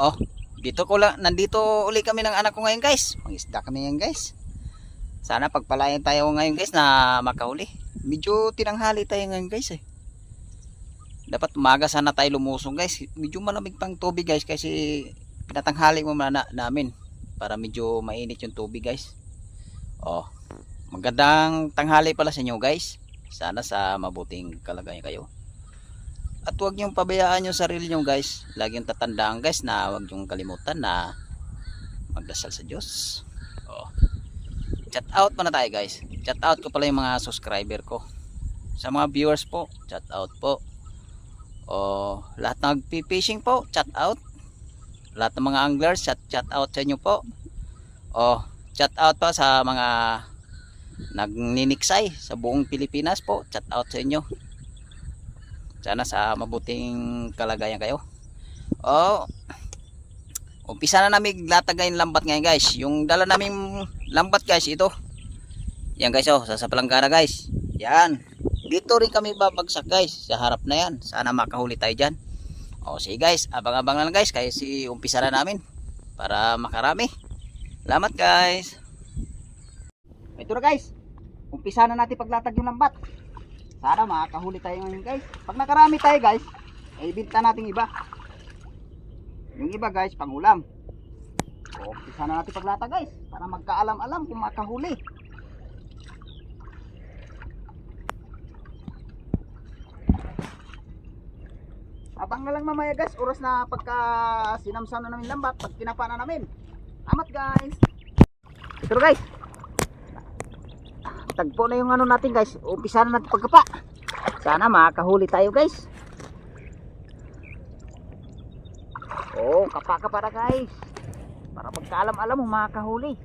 Oh, nandito uli kami ng anak ko ngayon guys. Mangisda kami ngayon guys. Sana pagpalain tayo ngayon guys na makahuli. Medyo tinanghali tayo ngayon guys eh. Dapat umaga sana tayo lumusong guys. Medyo malamig pang tubig guys kasi pinatanghali mo namin para medyo mainit yung tubig guys. Oh, magandang tanghali pala sa inyo guys. Sana sa mabuting kalagayan kayo. At huwag niyong pabayaan yung sarili niyo guys. Laging tatandaan guys na huwag niyong kalimutan na magdasal sa Diyos. Oh. Chat out muna tayo guys. Chat out ko pala yung mga subscriber ko. Sa mga viewers po, chat out po. Oh, lahat ng nagpi-fishing po, chat out. Lahat ng mga anglers, chat out sa inyo po. Oh, chat out pa sa mga nagniniksay sa buong Pilipinas po, chat out sa inyo. Sana sa mabuting kalagayan kayo. Oh, umpisa na namin latagay ng lambat ngayon guys. Yung dala naming lambat guys, ito. Yan guys, oh, sa palanggana guys. Yan. Dito rin kami babagsak guys, sa harap na yan. Sana makahuli tayo dyan. O sige guys, abang-abang na lang guys, kasi umpisa na namin para makarami. Salamat guys. Ito na guys, umpisa na natin paglatag yung lambat. Sana makahuli tayo ngayon guys. Pag nakarami tayo guys, ay ibenta natin iba. Yung iba guys, pangulam. O umpisa na natin paglatag guys, para magkaalam-alam kung makahuli. Abang na lang mamaya guys, oras na pagka sinamsam na namin lambat, pag kinapa na namin. Amat guys. Ito guys, tagpo na yung ano natin guys. Umpisa na natin pagkapa. Sana makahuli tayo guys. Oh, kapa-kapa na guys, para magkaalam-alam mo makahuli.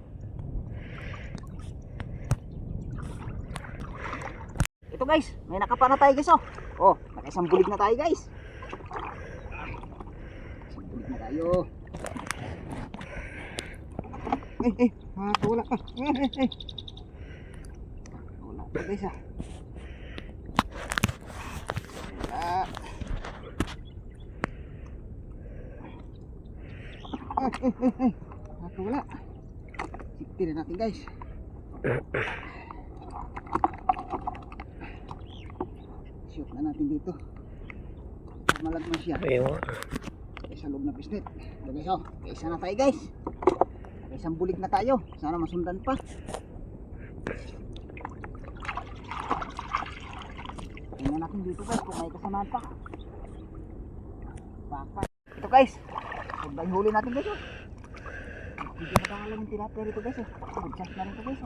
Ito guys, may nakapa na tayo guys. Oh, nakaisang bulig na tayo guys. Bulig na tayo. Wala pa. Wala pa guys Wala. Wala. Sikti na natin guys. Shoot na natin dito. Malagman siya. Sa loob na pisnet. So guys, oh, isa na tayo guys. Isang bulig na tayo. Sana masundan pa. Tingnan natin dito guys kung may kasamaan pa. Baka. Ito guys. Huwag huli natin guys. Hindi na pangalan yung tilapia dito guys. Good chance na rin ito guys.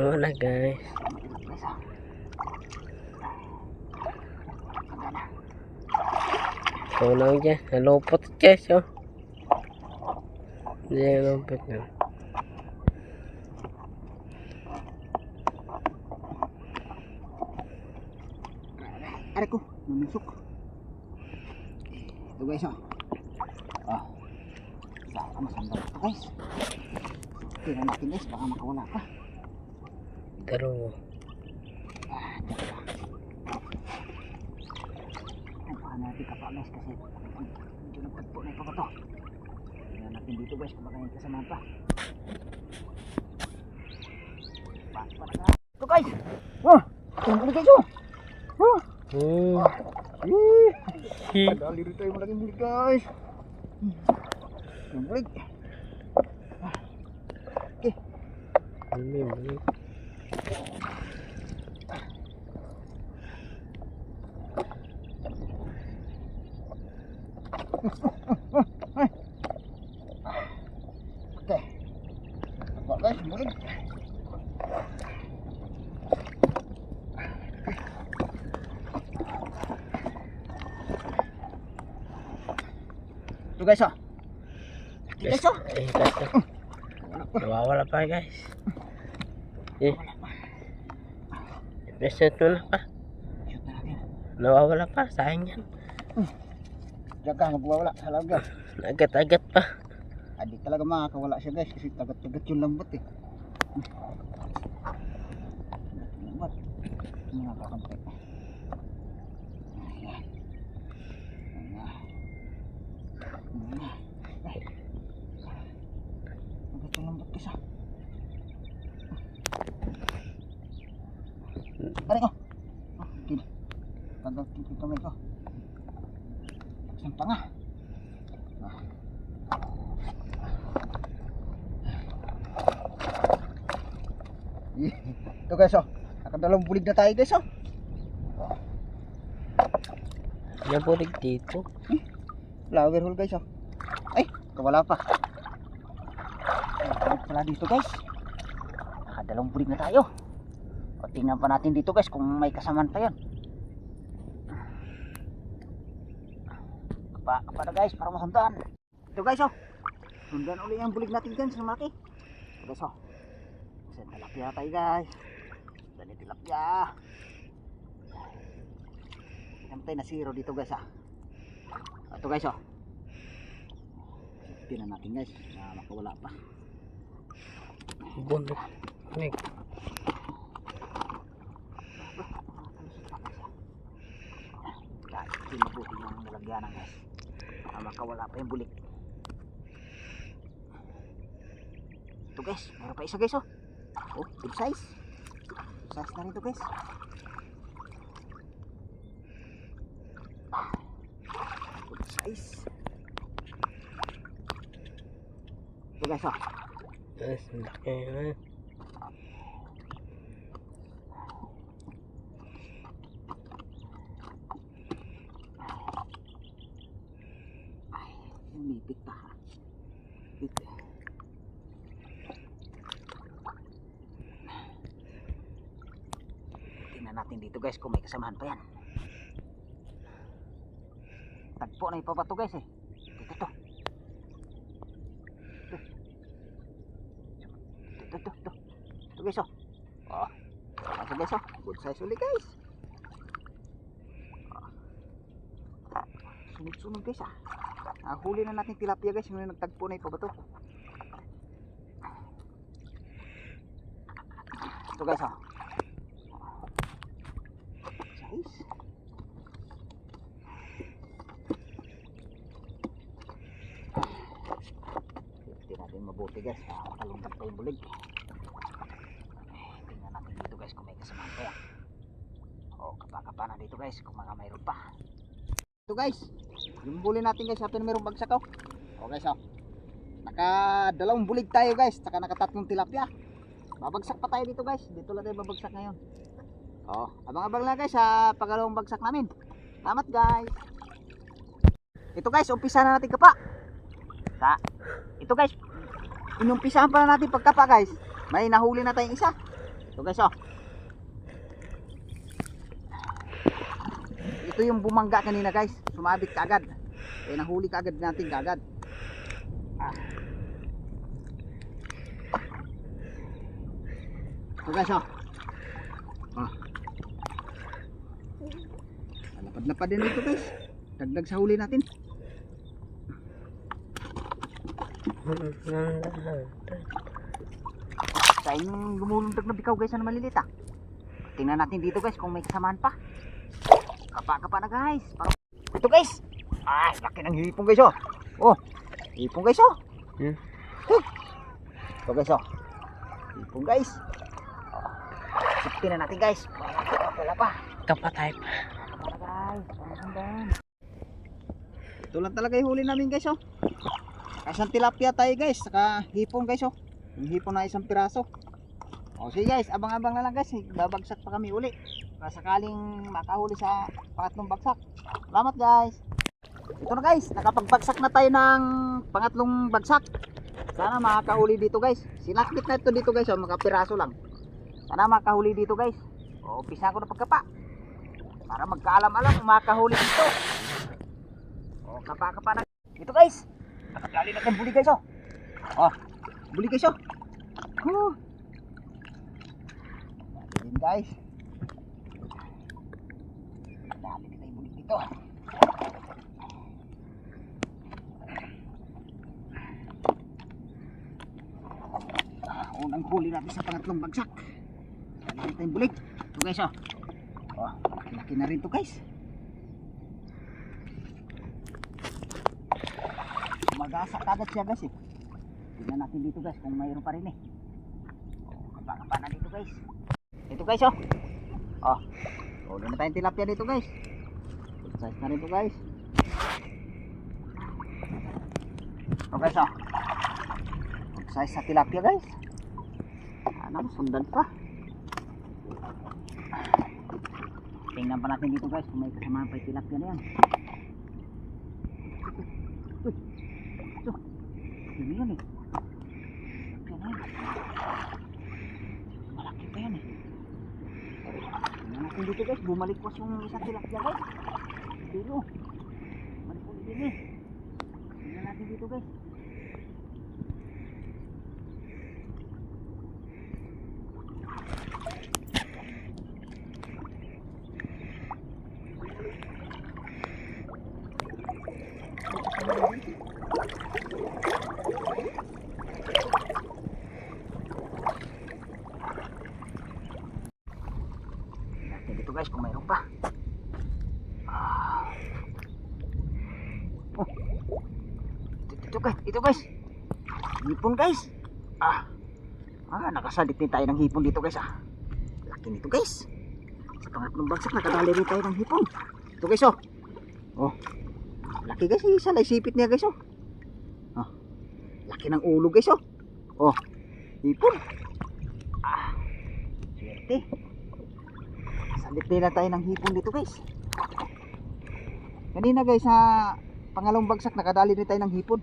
Wala guys. So lang dyan. Nalupot guys oh. Hindi nalupot na. Aray ko, namusok. Ito guys oh. Oh. Baka masandal ito guys. Tingnan natin guys, baka makawala pa. Dalawa. Baka natin kapa guys kasi medyo nagtagpo na ito to. Tingnan natin dito guys kung baka yung kasamaan pa. Ito guys. Oh, tingnan guys oh. Oh. Dali rin tayo malaking bulig guys. Yung bulig. Okay. Bulig. Okay. Apa guys, bulig. Ito guys oh. Guys oh. Nawawala pa guys. Beset mo na pa. Nawawala pa, sayang yan. Jaga magwawala, halaga. Agat-agat pa. Hindi talaga makakawala siya guys kasi tagat-tagat yung lambot eh. Lambat. Mga kakante. Ayan. Ayan. Ayan. Ay. Tagat yung lambot isa. Aray ko. Oh, gini. Tagat yung kamay ko. Isang panga. Ito guys oh. Nakadalawang bulig na tayo guys oh. Nabulig dito. Flower hole guys oh. Ay, wala pa. Bulig pala dito guys. Nakadalawang bulig na tayo. O tingnan pa natin dito guys kung may kasamaan pa yan. Kapa na guys para masundan. Ito guys oh. Sundan ulit yung bulig natin dyan sa maki. Ito guys oh. Kasi tilapia tayo guys. Dali tilapia. Namatay na zero dito guys ah. Ito guys oh. Tingnan natin guys na makawala pa. Bundok. Nek. Hindi mabuti yung nalagyanan guys. Makawala pa yung bulik. Ito guys, meron pa isa guys oh. Oh, good size. Good size na rin ito guys. Good size. Ito guys oh. Yes, laki na. Lumipit pa ha. Ito. Tingnan natin dito guys kung may kasamahan pa yan. Tagpo na ipabato guys eh. Ito. Ito guys oh. Oh. Ito guys oh. Good size ulit guys. Sunod-sunod guys ah. Huli na natin tilapia guys. Yung nagtagpo na ipabato. Ito guys oh. Size. Tingnan natin mabuti guys. Makalungkat pa yung bulig. Tingnan natin dito guys kung may kasamaan pa yan. O kapaka na dito guys kung mga mayroon pa. Ito guys. Yung buli natin guys. Happy na mayroong bagsak oh. O guys oh. Nakadalawang bulig tayo guys. Saka nakatatlong tilapia. Babagsak pa tayo dito guys. Dito lang tayo babagsak ngayon. O abang-abang lang guys sa pagalawang bagsak namin. Salamat guys. Ito guys. Umpisa na natin kapa. Ito guys. Inumpisahan pa na natin pagkapa guys. May nahuli na tayong isa. Ito guys oh. Ito yung bumangga kanina guys. Sumabit kaagad. Eh nahuli kaagad natin kaagad. Ito guys oh. Lapad-lapad din dito guys. Dagdag sa huli natin. Sa inyong lumulundag na bikaw guys na maliliit ah. Tingnan natin dito guys kung may kasamaan pa. Kapa na guys. Ito guys. Ay, laki ng hipong guys oh. Oh, hipong guys oh. Ito guys oh. Hipong guys. Tingnan natin guys. Wala pa. Kapa tayo pa. Wala guys. Ito lang talaga yung huli namin guys oh. Kasang tilapia tayo guys. Saka hipong guys oh. Yung hipong na isang piraso. O sige guys, abang-abang na lang guys. Babagsak pa kami uli. Para sakaling makahuli sa pangatlong bagsak. Salamat guys. Ito na guys, nakapagbagsak na tayo ng pangatlong bagsak. Sana makahuli dito guys. Sinakbit na ito dito guys, makapiraso lang. Sana makahuli dito guys. O, umpisa ko na pagkapa. Para magkaalam-alam kung makahuli dito. O, kapa-kapa na. Ito guys, nakagali natin buli guys oh. O, buli guys oh. Dali guys. Dali kita yung bulik dito. unang huli natin sa pangatlong bagsak. Dito tayong bulig. Ito guys oh. Oh, laki na rin to guys. Magasa kagad siya guys eh. Tignan natin dito guys kung mayroon pa rin eh. Oh, kapa na dito guys. Ito guys oh. Oh. Huli na tayong tilapia dito guys. Good size na rin to guys. Ito guys oh. Good size sa tilapia guys. Ano, sundan pa. Tingnan pa natin dito guys kung may kasama pa yung tilapia na yan. Uy, ito. Hindi yun eh. Tilapia na yan. Malaki pa yan eh. Tingnan natin dito guys, bumalikwas yung isang tilapia guys. Dito. Balik ulit din eh. Tingnan natin dito guys. Dito guys kung mayroon pa. Oh. Ito guys. Hipon guys. Nakasalit din tayo ng hipon dito guys Laki nito guys. Sa pangatlong bagsak nakadali rin tayo ng hipon. Ito guys oh. Oh. Laki guys, isa na isipit niya guys oh. Oh. Laki ng ulo guys oh. Oh. Hipon. Swerte. Salit din na tayo ng hipon dito guys. Kanina guys sa pangalawang bagsak nakadali rin tayo ng hipon.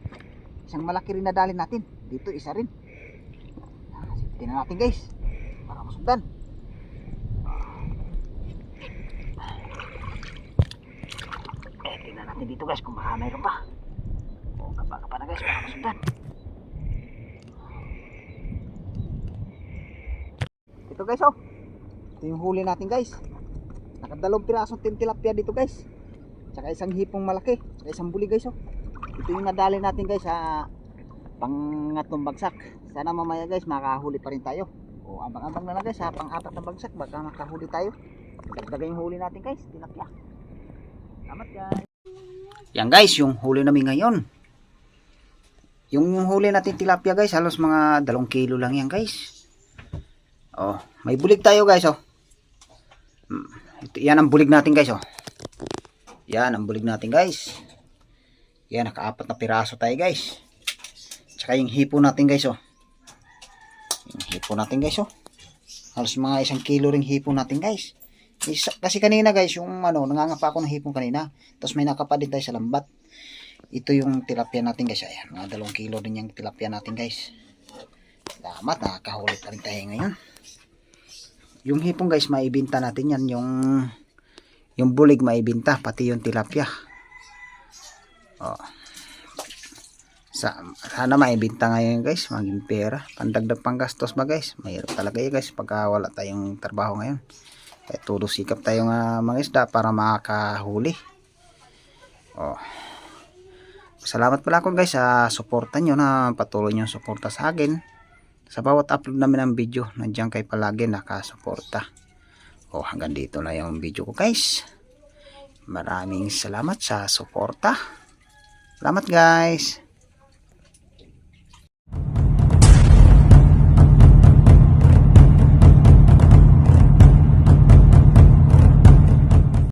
Isang malaki rin nadali natin. Dito isa rin. Sipitin na natin guys para masundan. Tingnan natin dito guys kung baka mayroon pa. O kapa na guys para masundan. Ito guys oh. Ito yung huli natin guys. Nakadalawang pirasong tilapia dito guys. Tsaka isang hipong malaki. Tsaka isang buli guys oh. Ito yung nadali natin guys sa pangatlong bagsak. Sana mamaya guys makahuli pa rin tayo. O abang-abang na lang guys sa pang-apat na bagsak. Baka makahuli tayo. Dagdagan yung huli natin guys. Tilapia. Salamat guys. Yan guys yung huli namin ngayon. Yung huli natin tilapia guys halos mga 2 kilo lang yan guys. Oh, may bulig tayo guys oh. Yan ang bulig natin guys oh. Yan ang bulig natin guys. Yan naka-4 na piraso tayo guys. Tsaka yung hipo natin guys oh. Yung hipo natin guys oh. Halos mga 1 kilo ring hipo natin guys. Kasi kanina guys yung nangangapa ako ng hipon kanina. Tapos may nakapa din tayo sa lambat. Ito yung tilapia natin guys. Ayan, mga 2 kilo din yung tilapia natin guys. Salamat, nakakahuli pa rin tayo ngayon. Yung hipon guys maibenta natin yan. Yung bulig maibenta pati yung tilapia. Oh. Sana maibenta ngayon guys, maging pera, pandagdag panggastos ba guys. Mahirap talaga yun guys pagka wala tayong trabaho ngayon. Kaya todo sikap tayo mga isda para makahuli. Oh. Salamat pala ako guys sa suporta nyo na patuloy nyo suporta sa akin. Sa bawat upload namin ng video, nandiyan kayo palagi nakasuporta. Oh, hanggang dito na yung video ko guys. Maraming salamat sa suporta. Salamat guys.